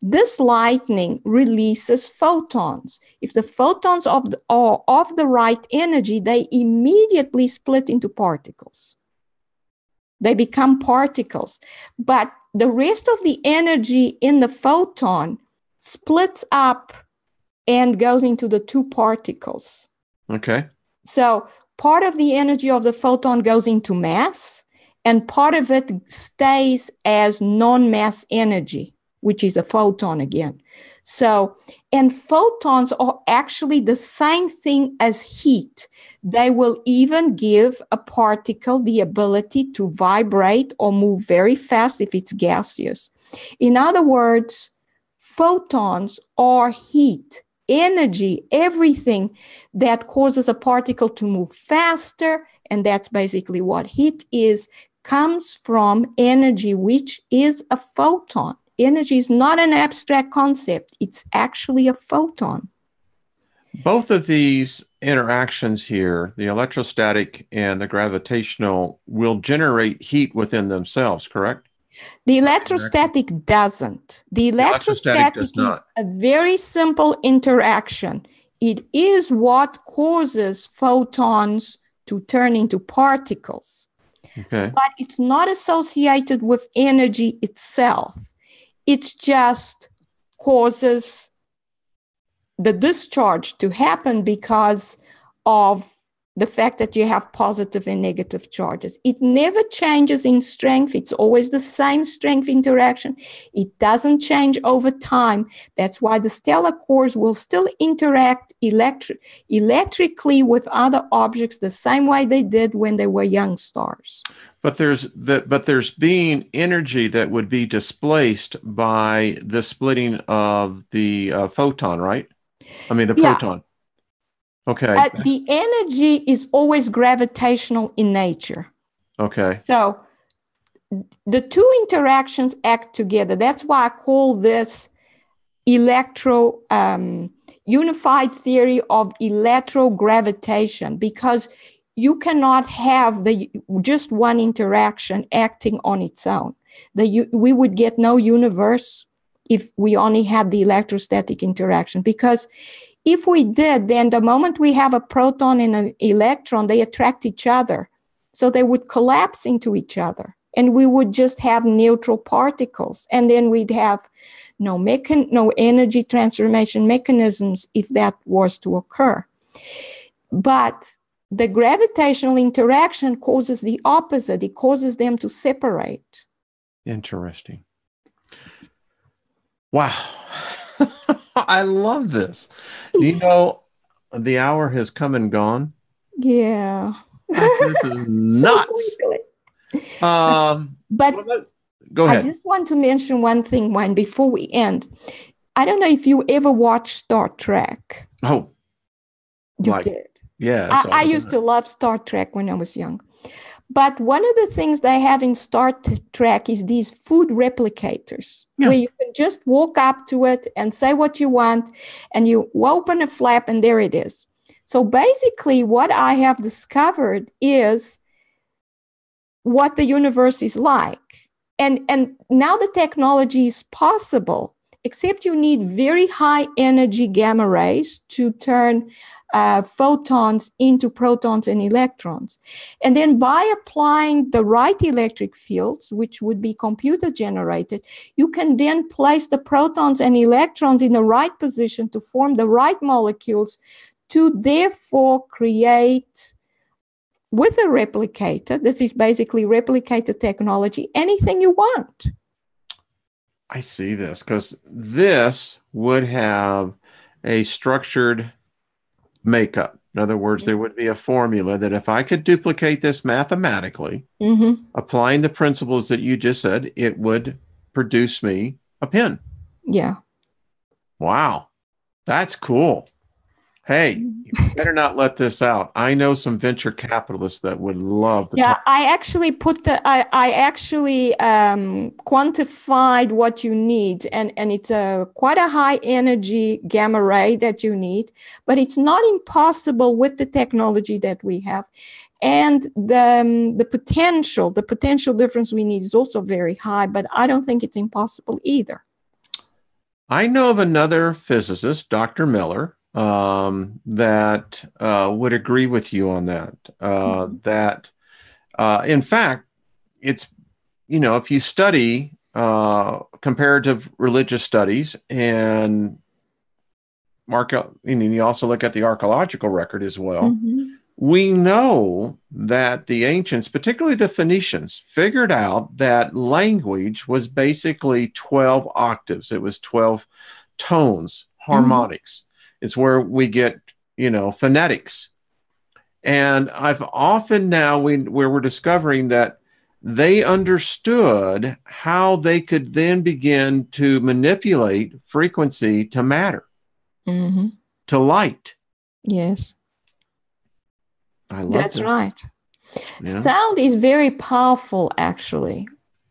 This lightning releases photons. If the photons are of the right energy, they immediately split into particles. They become particles. But the rest of the energy in the photon splits up and goes into the two particles. Okay. So part of the energy of the photon goes into mass, and part of it stays as non-mass energy, which is a photon again. So, and photons are actually the same thing as heat. They will even give a particle the ability to vibrate or move very fast if it's gaseous. In other words, photons are heat, energy, everything that causes a particle to move faster, and that's basically what heat is, comes from energy, which is a photon. Energy is not an abstract concept. It's actually a photon. Both of these interactions here, the electrostatic and the gravitational, will generate heat within themselves, correct? The electrostatic doesn't. The electrostatic does electrostatic is not. a very simple interaction. It is what causes photons to turn into particles. Okay. But it's not associated with energy itself. It just causes the discharge to happen because of the fact that you have positive and negative charges. It never changes in strength. It's always the same strength interaction. It doesn't change over time. That's why the stellar cores will still interact electrically with other objects the same way they did when they were young stars. But there's being energy that would be displaced by the splitting of the photon, right? I mean, the proton. Okay. The energy is always gravitational in nature. Okay. So the two interactions act together. That's why I call this unified theory of electro-gravitation, because you cannot have just one interaction acting on its own. We would get no universe if we only had the electrostatic interaction, because if we did, then the moment we have a proton and an electron, they attract each other. So they would collapse into each other, and we would just have neutral particles. And then we'd have no energy transformation mechanisms if that was to occur. But the gravitational interaction causes the opposite. It causes them to separate. Interesting. Wow. I love this. Do you know the hour has come and gone? Yeah. This is nuts. But go ahead. I just want to mention one thing, Wayne, before we end. I don't know if you ever watched Star Trek. Oh. You did? Yeah. I used to love Star Trek when I was young. But one of the things they have in Star Trek is these food replicators, where you can just walk up to it and say what you want, and you open a flap and there it is. So basically what I have discovered is what the universe is like. And now the technology is possible, except you need very high energy gamma rays to turn photons into protons and electrons. And then by applying the right electric fields, which would be computer generated, you can then place the protons and electrons in the right position to form the right molecules to therefore create, with a replicator, this is basically replicator technology, anything you want. I see this, because this would have a structured makeup. In other words, there would be a formula that if I could duplicate this mathematically, applying the principles that you just said, it would produce me a pen. Yeah. Wow. That's cool. Hey, you better not let this out. I know some venture capitalists that would love to talk. I actually quantified what you need, and it's quite a high energy gamma ray that you need, but it's not impossible with the technology that we have. And the potential difference we need is also very high, but I don't think it's impossible either. I know of another physicist, Dr. Miller, that would agree with you on that. In fact, it's, if you study comparative religious studies and you also look at the archaeological record as well, we know that the ancients, particularly the Phoenicians, figured out that language was basically 12 octaves. It was 12 tones, harmonics. It's where we get, phonetics. And I've often now, where we're discovering that they understood how they could then begin to manipulate frequency to matter, to light. Yes. I love That's this. right. Yeah. Sound is very powerful, actually.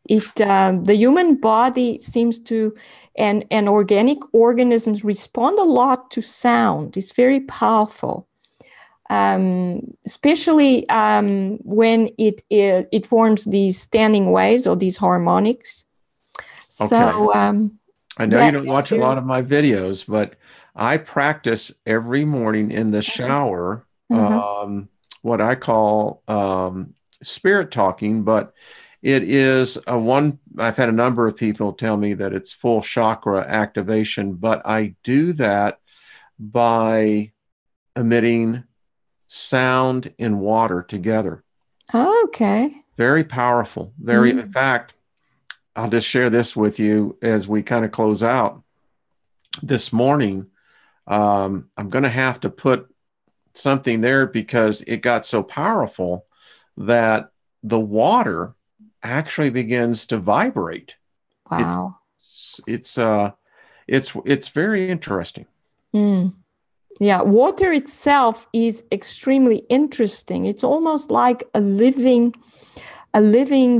The human body seems to, and organic organisms respond a lot to sound. It's very powerful. especially when it forms these standing waves or these harmonics. Okay. So I know you don't watch a lot of my videos, but I practice every morning in the shower, what I call spirit talking, but it is I've had a number of people tell me that it's full chakra activation, but I do that by emitting sound and water together. Okay. Very powerful. In fact, I'll just share this with you as we kind of close out. This morning, I'm going to have to put something there because it got so powerful that the water actually begins to vibrate. Wow. It's very interesting. Yeah, water itself is extremely interesting. It's almost like a living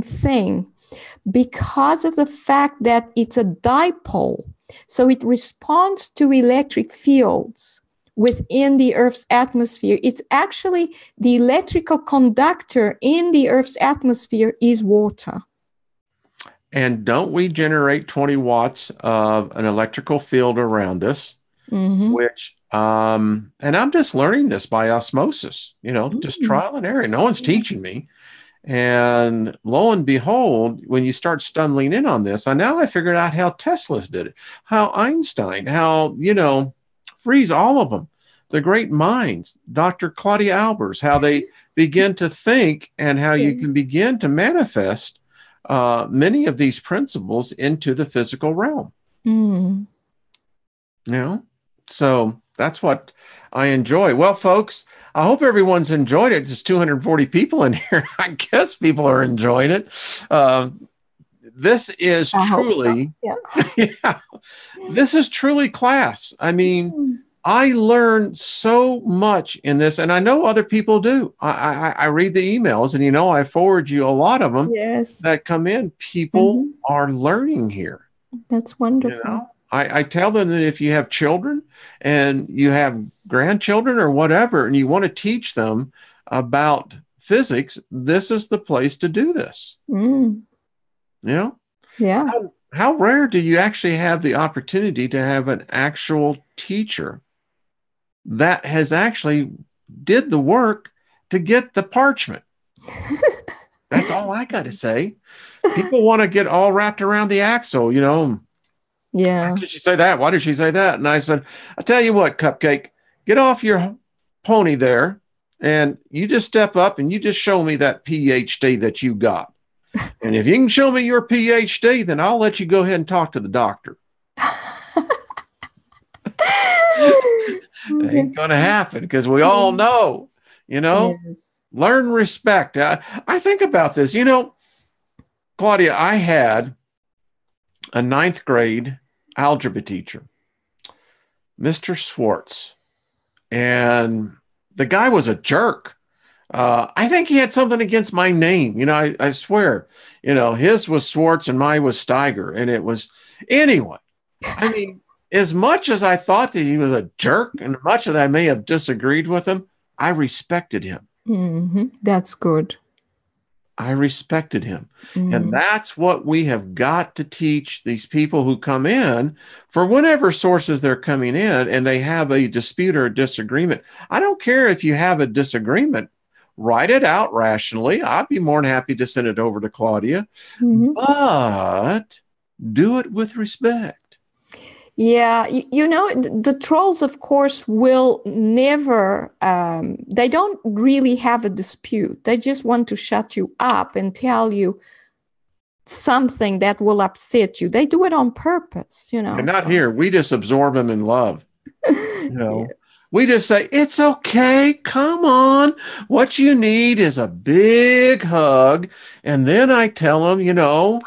thing because of the fact that it's a dipole. So it responds to electric fields within the Earth's atmosphere. It's actually the electrical conductor in the Earth's atmosphere is water. And don't we generate 20 watts of an electrical field around us, which, and I'm just learning this by osmosis, just trial and error. No one's teaching me. And lo and behold, when you start stumbling in on this, I figured out how Tesla did it, how Einstein, how, Freeze, all of them, the great minds, Dr. Claudia Albers, how they begin to think and how you can begin to manifest many of these principles into the physical realm. So that's what I enjoy. Well, folks, I hope everyone's enjoyed it. There's 240 people in here. I guess people are enjoying it. This is truly, this is truly class. I mean, I learned so much in this, and I know other people do. I read the emails, and I forward you a lot of them that come in. People are learning here. That's wonderful. I tell them that if you have children and you have grandchildren or whatever, and you want to teach them about physics, this is the place to do this. Yeah. How rare do you actually have the opportunity to have an actual teacher that has actually did the work to get the parchment? That's all I got to say. People want to get all wrapped around the axle, Yeah. Why did she say that? Why did she say that? And I said, I tell you what, Cupcake, get off your pony there and you just step up and you just show me that PhD that you got. And if you can show me your PhD, then I'll let you go ahead and talk to the doctor. Ain't going to happen because we all know, learn respect. I think about this, Claudia, I had a 9th grade algebra teacher, Mr. Schwartz, and the guy was a jerk. I think he had something against my name. I swear, his was Schwartz and mine was Steiger. And it was, anyway, I mean, as much as I thought that he was a jerk and much as I may have disagreed with him, I respected him. That's good. I respected him. And that's what we have got to teach these people who come in for whatever sources they're coming in and they have a dispute or a disagreement. I don't care if you have a disagreement, write it out rationally. I'd be more than happy to send it over to Claudia, but do it with respect. Yeah, the trolls, of course, will never, they don't really have a dispute. They just want to shut you up and tell you something that will upset you. They do it on purpose, And not here. We just absorb them in love. We just say, it's okay. Come on. What you need is a big hug. And then I tell them, relax,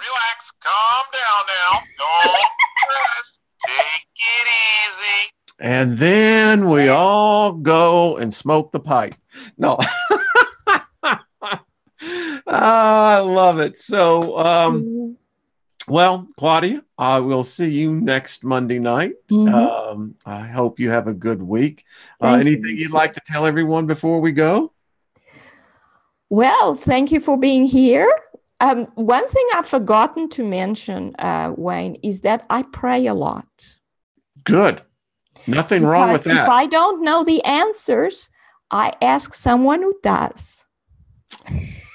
calm down now. Don't stress. Take it easy. And then we all go and smoke the pipe. No. I love it. So Well, Claudia, I will see you next Monday night. I hope you have a good week. Anything you'd like to tell everyone before we go? Well, thank you for being here. One thing I've forgotten to mention, Wayne, is that I pray a lot. Good. Nothing wrong with that. If I don't know the answers, I ask someone who does.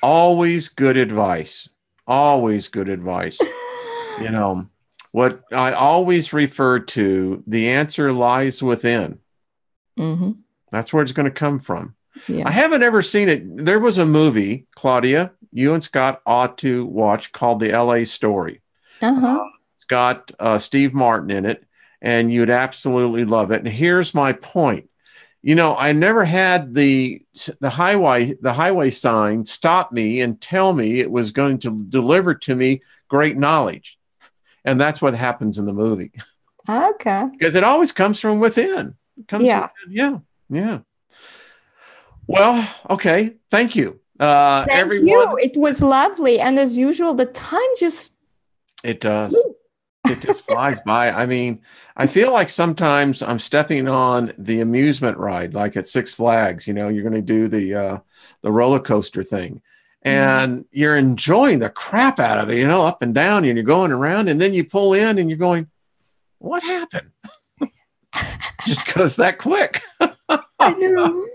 Always good advice. Always good advice. You know, what I always refer to, the answer lies within. That's where it's going to come from. Yeah. I haven't ever seen it. There was a movie, Claudia, you and Scott ought to watch, called The LA Story. It's got Steve Martin in it, and you'd absolutely love it. And here's my point. You know, I never had the highway sign stop me and tell me it was going to deliver to me great knowledge. And that's what happens in the movie. Okay. Because it always comes from within. It comes from within. Yeah. Well, okay. Thank you. Thank everyone. you. It was lovely. And as usual, the time just... It does. It just flies by. I mean, I feel like sometimes I'm stepping on the amusement ride, like at Six Flags. You know, you're going to do the roller coaster thing. And you're enjoying the crap out of it, you know, up and down, and you're going around, and then you pull in and you're going, what happened? Just goes that quick. I know.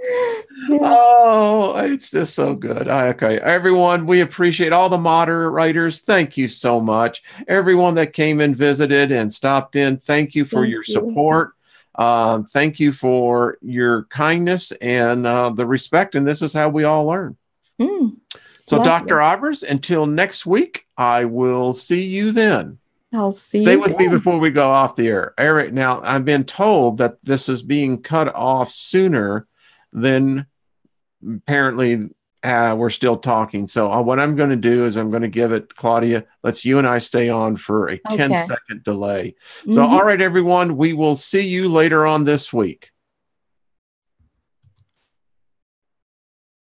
Yeah. Oh, it's just so good. Okay. Everyone, we appreciate all the moderators. Thank you so much. Everyone that came and visited and stopped in, thank you for your support. Thank you for your kindness and the respect. And this is how we all learn. So, Dr. Albers, until next week, I will see you then. I'll see you. Stay with me before we go off the air. Eric, now I've been told that this is being cut off sooner than apparently we're still talking. So what I'm going to do is I'm going to give it, Claudia, let's you and I stay on for a 10-second delay. So, all right, everyone, we will see you later on this week.